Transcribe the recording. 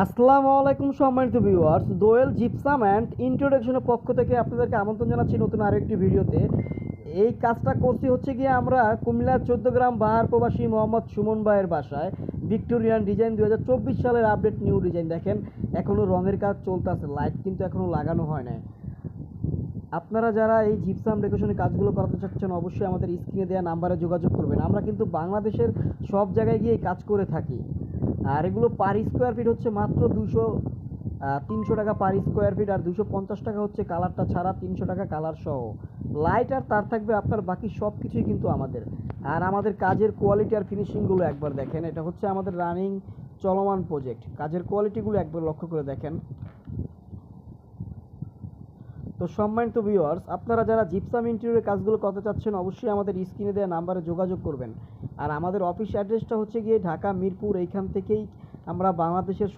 আসসালামু আলাইকুম সম্মানিত ভিউয়ার্স, দোয়েল জিপসাম অ্যান্ড ইন্ট্রোডাকশনের পক্ষ থেকে আপনাদেরকে আমন্ত্রণ জানাচ্ছি নতুন আরেকটি ভিডিওতে। এই কাজটা করছি হচ্ছে গিয়ে আমরা কুমিল্লার 14 গ্রাম বাহার প্রবাসী মোহাম্মদ সুমন ভাইয়ের বাসায় ভিক্টোরিয়ান ডিজাইন 2024 সালের আপডেট নিউ ডিজাইন। দেখেন এখনও রঙের কাজ চলতেছে, লাইট কিন্তু এখনও লাগানো হয় না। আপনারা যারা এই জিপসাম ডেকোরেশনের কাজগুলো করাতে চাচ্ছেন অবশ্যই আমাদের স্ক্রিনে দেওয়া নাম্বারে যোগাযোগ করবেন। আমরা কিন্তু বাংলাদেশের সব জায়গায় গিয়ে কাজ করে থাকি। আর এগুলো পার স্কোয়ার ফিট হচ্ছে মাত্র 300 টাকা পার স্কোয়ার ফিট, আর 250 টাকা হচ্ছে কালারটা ছাড়া, 300 টাকা কালার সহ। লাইট আর তার থাকবে আপনার, বাকি সব কিছুই কিন্তু আমাদের। আর আমাদের কাজের কোয়ালিটি আর ফিনিশিংগুলো একবার দেখেন। এটা হচ্ছে আমাদের রানিং চলমান প্রজেক্ট, কাজের কোয়ালিটিগুলো একবার লক্ষ্য করে দেখেন। তো সম্মানিত ভিউয়ার্স, আপনারা যারা জিপসাম ইন্টেরিয়রের কাজগুলো করতে চাচ্ছেন অবশ্যই আমাদের স্ক্রিনে দেওয়া নাম্বারে যোগাযোগ করবেন। আর আমাদের অফিস অ্যাড্রেসটা হচ্ছে গিয়ে ঢাকা মিরপুর, এইখান থেকেই আমরা বাংলাদেশের